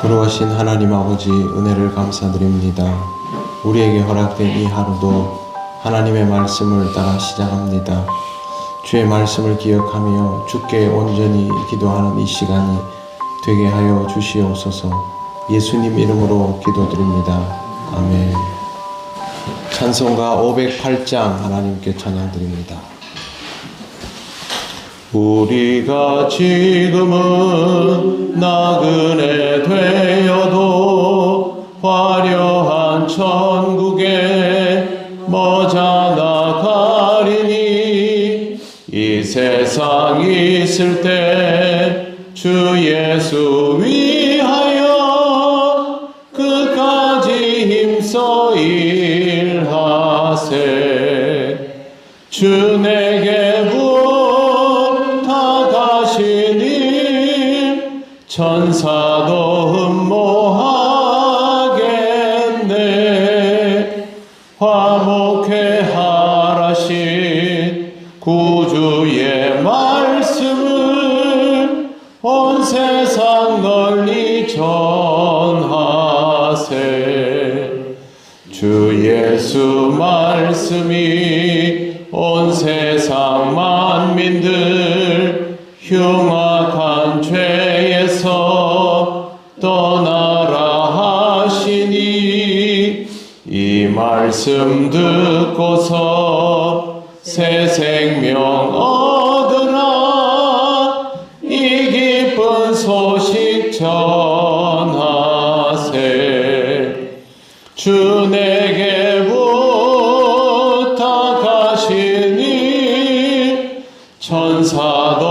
거룩하신 하나님 아버지, 은혜를 감사드립니다. 우리에게 허락된 이 하루도 하나님의 말씀을 따라 시작합니다. 주의 말씀을 기억하며 주께 온전히 기도하는 이 시간이 되게 하여 주시옵소서. 예수님 이름으로 기도드립니다. 아멘. 찬송가 508장 하나님께 찬양드립니다. 우리가 지금은 나그네 되어도 화려한 천국에 머자 나가리니 이 세상 있을 때 주 예수 위하여 끝까지 힘써 일하세. 주 내게 부탁하신 일 천사도 흠모하겠네. 화목해 하라신 구주의 말씀을 온 세상 널리 전하세. 주 예수 말씀이 온 세상 만민들 흉악한 죄에서 떠나라 하시니 이 말씀 듣고서 새 생명 얻으라. 이 기쁜 소식 전하세. 주 내게 부탁하신 일 천사도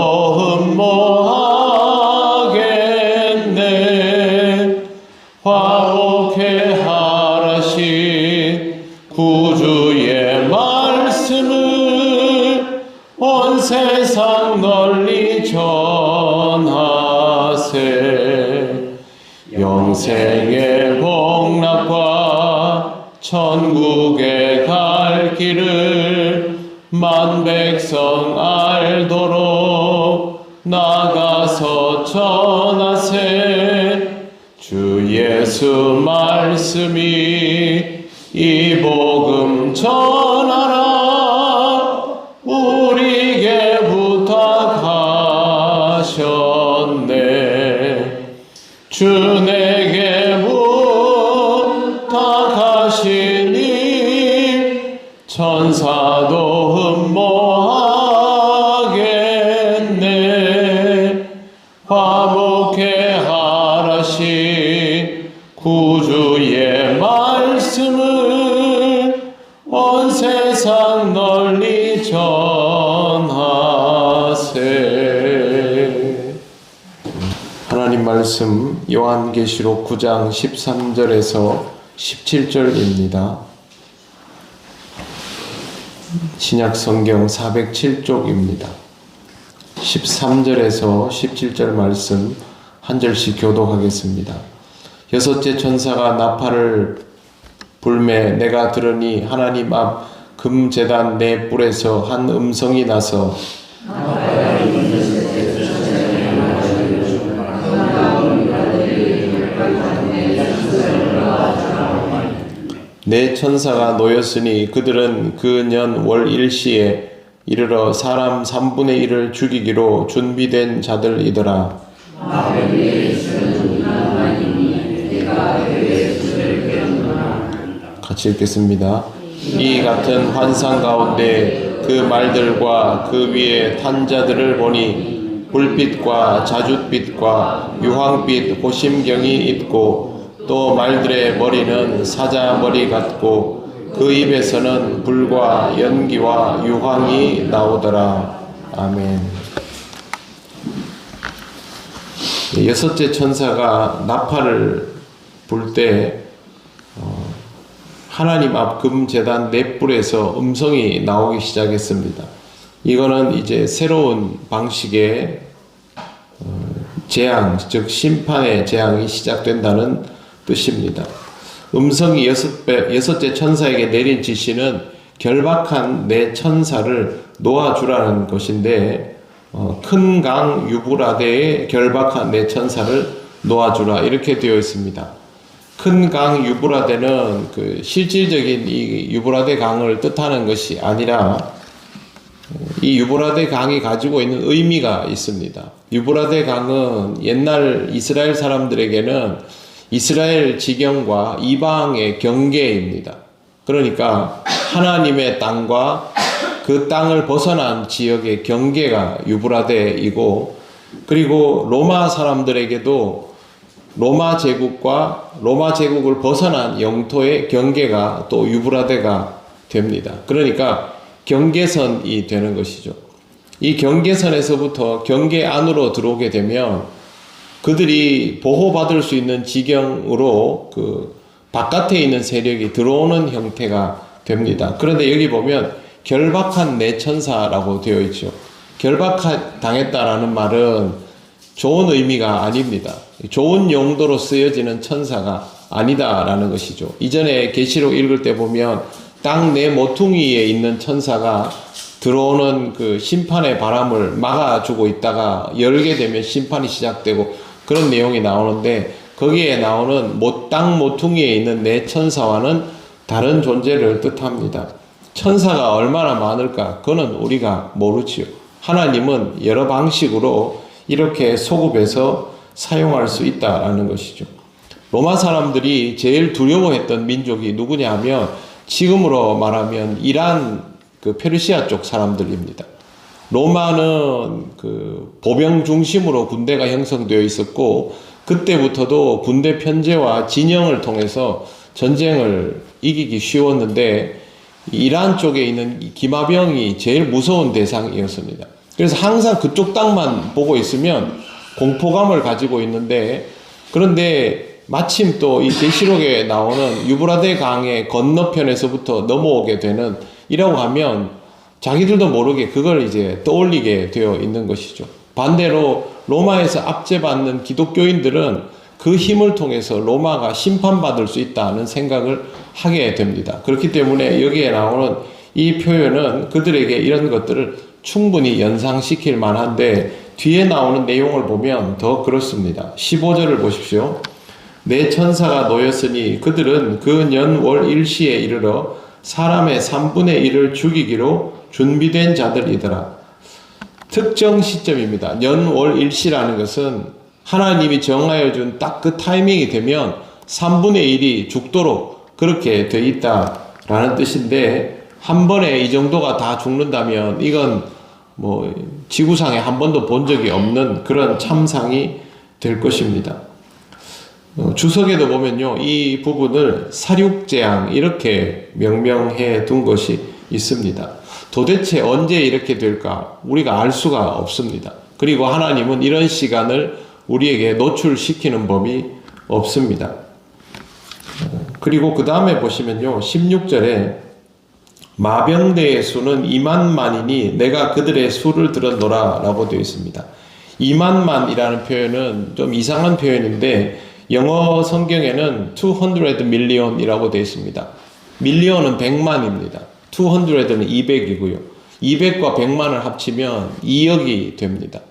흠모하겠네. 화목해 하라신 구주의 말씀을 온 세상 널리 전하세. 영생의 복락과 천국에 갈 길을 만 백성 알도록 나가서 전하세. 주 예수 말씀이 이 복음 전하라. 우리에게 부탁하셨네. 주 내게 부탁하신 일 천사도 흠모하겠네. 화목해 하라신 구주의 말씀을 온 세상 널리 전하세. 하나님 말씀 요한계시록 9장 13절에서 17절입니다. 신약성경 407쪽입니다. 13절에서 17절 말씀 한 절씩 교독하겠습니다. 여섯째 천사가 나팔을 불매 내가 들으니 하나님 앞 금제단 네 뿔에서 한 음성이 나서 네 천사가 놓였으니 그들은 그 년 월 일시에 이르러 사람 3분의 1을 죽이기로 준비된 자들이더라. 같이 읽겠습니다. 이 같은 환상 가운데 그 말들과 그 위에 탄 자들을 보니 불빛과 자줏빛과 유황빛 호심경이 있고 또 말들의 머리는 사자머리 같고 그 입에서는 불과 연기와 유황이 나오더라. 아멘. 여섯째 천사가 나팔을 불 때 하나님 앞 금제단 네 뿔에서 음성이 나오기 시작했습니다. 이거는 이제 새로운 방식의 재앙, 즉 심판의 재앙이 시작된다는 뜻입니다. 음성이 여섯째 천사에게 내린 지시는 결박한 네 천사를 놓아주라는 것인데 큰 강 유브라데에 결박한 네 천사를 놓아주라 이렇게 되어 있습니다. 큰 강 유브라데는 그 실질적인 이 유브라데 강을 뜻하는 것이 아니라 이 유브라데 강이 가지고 있는 의미가 있습니다. 유브라데 강은 옛날 이스라엘 사람들에게는 이스라엘 지경과 이방의 경계입니다. 그러니까 하나님의 땅과 그 땅을 벗어난 지역의 경계가 유브라데이고, 그리고 로마 사람들에게도 로마 제국과 로마 제국을 벗어난 영토의 경계가 또 유브라데가 됩니다. 그러니까 경계선이 되는 것이죠. 이 경계선에서부터 경계 안으로 들어오게 되면 그들이 보호받을 수 있는 지경으로 그 바깥에 있는 세력이 들어오는 형태가 됩니다. 그런데 여기 보면 결박한 내 천사라고 되어 있죠. 결박당했다라는 말은 좋은 의미가 아닙니다. 좋은 용도로 쓰여지는 천사가 아니다라는 것이죠. 이전에 계시록 읽을 때 보면 땅 내 모퉁이에 있는 천사가 들어오는 그 심판의 바람을 막아주고 있다가 열게 되면 심판이 시작되고 그런 내용이 나오는데, 거기에 나오는 땅 모퉁이에 있는 내 천사와는 다른 존재를 뜻합니다. 천사가 얼마나 많을까? 그거는 우리가 모르지요. 하나님은 여러 방식으로 이렇게 소급해서 사용할 수 있다라는 것이죠. 로마 사람들이 제일 두려워했던 민족이 누구냐 하면 지금으로 말하면 이란 그 페르시아 쪽 사람들입니다. 로마는 그 보병 중심으로 군대가 형성되어 있었고, 그때부터도 군대 편제와 진영을 통해서 전쟁을 이기기 쉬웠는데, 이란 쪽에 있는 기마병이 제일 무서운 대상이었습니다. 그래서 항상 그쪽 땅만 보고 있으면 공포감을 가지고 있는데, 그런데 마침 또 이 계시록에 나오는 유브라데 강의 건너편에서부터 넘어오게 되는 이라고 하면 자기들도 모르게 그걸 이제 떠올리게 되어 있는 것이죠. 반대로 로마에서 압제받는 기독교인들은 그 힘을 통해서 로마가 심판받을 수 있다는 생각을 하게 됩니다. 그렇기 때문에 여기에 나오는 이 표현은 그들에게 이런 것들을 충분히 연상시킬 만한데, 뒤에 나오는 내용을 보면 더 그렇습니다. 15절을 보십시오. 내 천사가 놓였으니 그들은 그 년 월 일시에 이르러 사람의 3분의 1을 죽이기로 준비된 자들이더라. 특정 시점입니다. 년 월 일시라는 것은 하나님이 정하여 준 딱 그 타이밍이 되면 3분의 1이 죽도록 그렇게 돼 있다라는 뜻인데, 한 번에 이 정도가 다 죽는다면 이건 뭐 지구상에 한 번도 본 적이 없는 그런 참상이 될 것입니다. 주석에도 보면요, 이 부분을 사륙재앙 이렇게 명명해 둔 것이 있습니다. 도대체 언제 이렇게 될까 우리가 알 수가 없습니다. 그리고 하나님은 이런 시간을 우리에게 노출시키는 법이 없습니다. 그리고 그 다음에 보시면요, 16절에 마병대의 수는 2만만이니 내가 그들의 수를 들었노라 라고 되어 있습니다. 2만만이라는 표현은 좀 이상한 표현인데 영어 성경에는 200 million이라고 되어 있습니다. 밀리언은 100만입니다. 200는 200이고요. 200과 100만을 합치면 2억이 됩니다.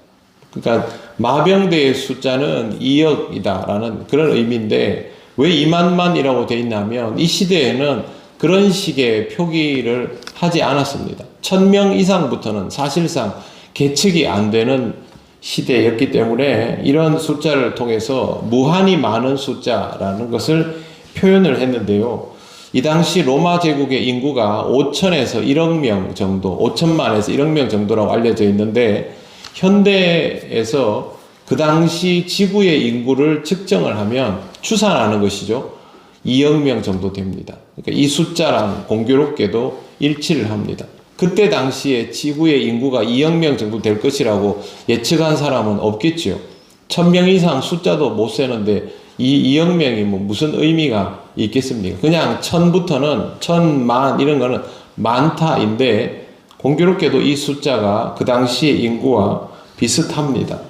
그러니까 마병대의 숫자는 2억이다라는 그런 의미인데, 왜 2만만이라고 되어 있냐면 이 시대에는 그런 식의 표기를 하지 않았습니다. 1000명 이상부터는 사실상 계측이 안 되는 시대였기 때문에 이런 숫자를 통해서 무한히 많은 숫자라는 것을 표현을 했는데요. 이 당시 로마 제국의 인구가 5천에서 1억 명 정도, 5천만에서 1억 명 정도라고 알려져 있는데, 현대에서 그 당시 지구의 인구를 측정을 하면 추산하는 것이죠. 2억 명 정도 됩니다. 그러니까 이 숫자랑 공교롭게도 일치를 합니다. 그때 당시에 지구의 인구가 2억 명 정도 될 것이라고 예측한 사람은 없겠지요. 1000명 이상 숫자도 못 세는데 이 2억 명이 뭐 무슨 의미가 있겠습니까? 그냥 1000부터는 1000만 이런 거는 많다인데, 공교롭게도 이 숫자가 그 당시의 인구와 비슷합니다.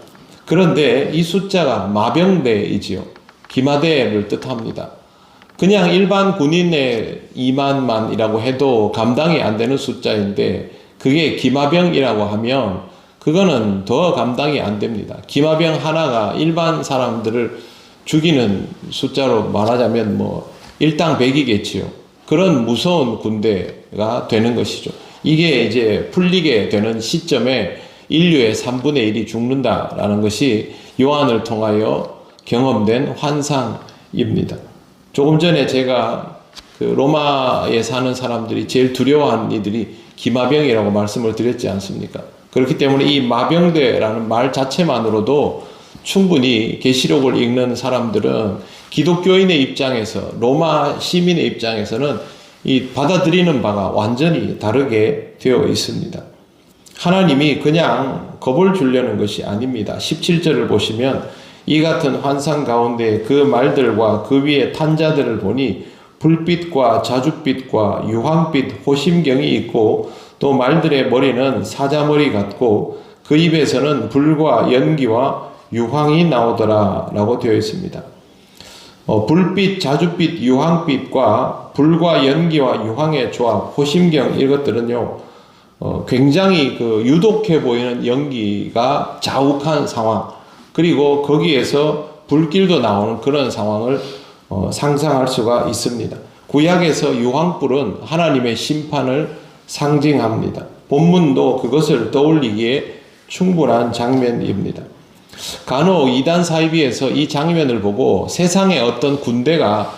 그런데 이 숫자가 마병대이지요. 기마대를 뜻합니다. 그냥 일반 군인의 2만만이라고 해도 감당이 안 되는 숫자인데, 그게 기마병이라고 하면 그거는 더 감당이 안 됩니다. 기마병 하나가 일반 사람들을 죽이는 숫자로 말하자면 뭐 일당백이겠지요. 그런 무서운 군대가 되는 것이죠. 이게 이제 풀리게 되는 시점에 인류의 3분의 1이 죽는다라는 것이 요한을 통하여 경험된 환상입니다. 조금 전에 제가 그 로마에 사는 사람들이 제일 두려워하는 이들이 기마병이라고 말씀을 드렸지 않습니까? 그렇기 때문에 이 마병대라는 말 자체만으로도 충분히 계시록을 읽는 사람들은 기독교인의 입장에서, 로마 시민의 입장에서는 이 받아들이는 바가 완전히 다르게 되어 있습니다. 하나님이 그냥 겁을 주려는 것이 아닙니다. 17절을 보시면 이 같은 환상 가운데 그 말들과 그 위에 탄 자들을 보니 불빛과 자줏빛과 유황빛 호심경이 있고 또 말들의 머리는 사자머리 같고 그 입에서는 불과 연기와 유황이 나오더라 라고 되어 있습니다. 불빛, 자줏빛, 유황빛과 불과 연기와 유황의 조합, 호심경 이것들은요 굉장히 그 유독해 보이는 연기가 자욱한 상황, 그리고 거기에서 불길도 나오는 그런 상황을 상상할 수가 있습니다. 구약에서 유황불은 하나님의 심판을 상징합니다. 본문도 그것을 떠올리기에 충분한 장면입니다. 간혹 이단 사이비에서 이 장면을 보고 세상의 어떤 군대가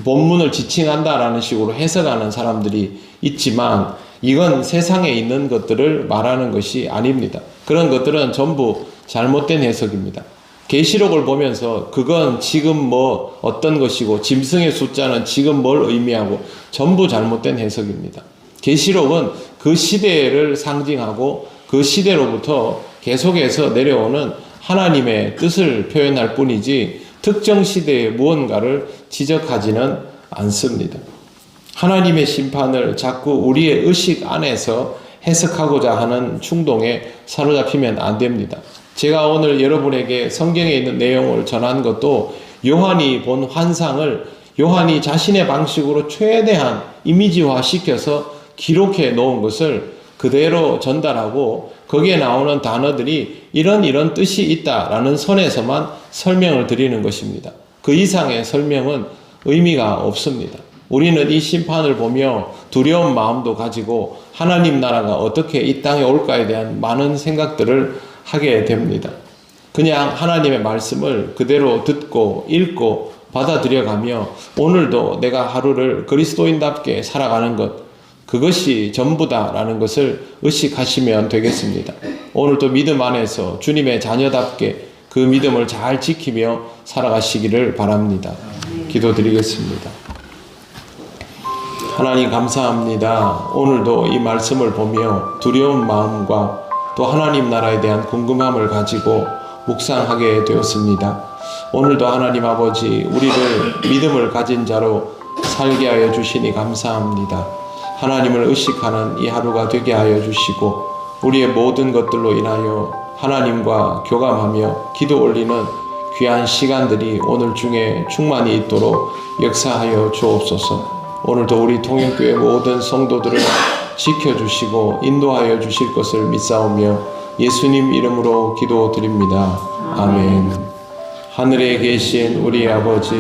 본문을 지칭한다라는 식으로 해석하는 사람들이 있지만 이건 세상에 있는 것들을 말하는 것이 아닙니다. 그런 것들은 전부 잘못된 해석입니다. 계시록을 보면서 그건 지금 뭐 어떤 것이고 짐승의 숫자는 지금 뭘 의미하고 전부 잘못된 해석입니다. 계시록은 그 시대를 상징하고 그 시대로부터 계속해서 내려오는 하나님의 뜻을 표현할 뿐이지 특정 시대의 무언가를 지적하지는 않습니다. 하나님의 심판을 자꾸 우리의 의식 안에서 해석하고자 하는 충동에 사로잡히면 안 됩니다. 제가 오늘 여러분에게 성경에 있는 내용을 전한 것도 요한이 본 환상을 요한이 자신의 방식으로 최대한 이미지화 시켜서 기록해 놓은 것을 그대로 전달하고 거기에 나오는 단어들이 이런 뜻이 있다라는 선에서만 설명을 드리는 것입니다. 그 이상의 설명은 의미가 없습니다. 우리는 이 심판을 보며 두려운 마음도 가지고 하나님 나라가 어떻게 이 땅에 올까에 대한 많은 생각들을 하게 됩니다. 그냥 하나님의 말씀을 그대로 듣고 읽고 받아들여가며 오늘도 내가 하루를 그리스도인답게 살아가는 것, 그것이 전부다라는 것을 의식하시면 되겠습니다. 오늘도 믿음 안에서 주님의 자녀답게 그 믿음을 잘 지키며 살아가시기를 바랍니다. 기도드리겠습니다. 하나님 감사합니다. 오늘도 이 말씀을 보며 두려운 마음과 또 하나님 나라에 대한 궁금함을 가지고 묵상하게 되었습니다. 오늘도 하나님 아버지 우리를 믿음을 가진 자로 살게 하여 주시니 감사합니다. 하나님을 의식하는 이 하루가 되게 하여 주시고 우리의 모든 것들로 인하여 하나님과 교감하며 기도 올리는 귀한 시간들이 오늘 중에 충만히 있도록 역사하여 주옵소서. 오늘도 우리 통영교회 모든 성도들을 지켜주시고 인도하여 주실 것을 믿사오며 예수님 이름으로 기도드립니다. 아멘. 하늘에 계신 우리 아버지,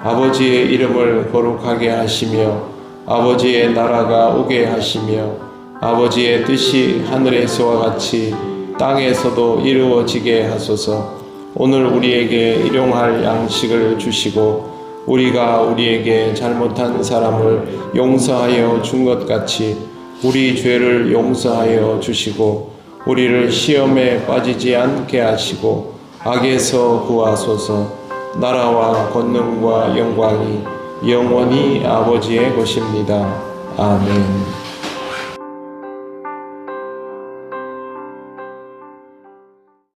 아버지의 이름을 거룩하게 하시며 아버지의 나라가 오게 하시며 아버지의 뜻이 하늘에서와 같이 땅에서도 이루어지게 하소서. 오늘 우리에게 일용할 양식을 주시고 우리가 우리에게 잘못한 사람을 용서하여 준 것 같이 우리 죄를 용서하여 주시고 우리를 시험에 빠지지 않게 하시고 악에서 구하소서. 나라와 권능과 영광이 영원히 아버지의 것입니다. 아멘.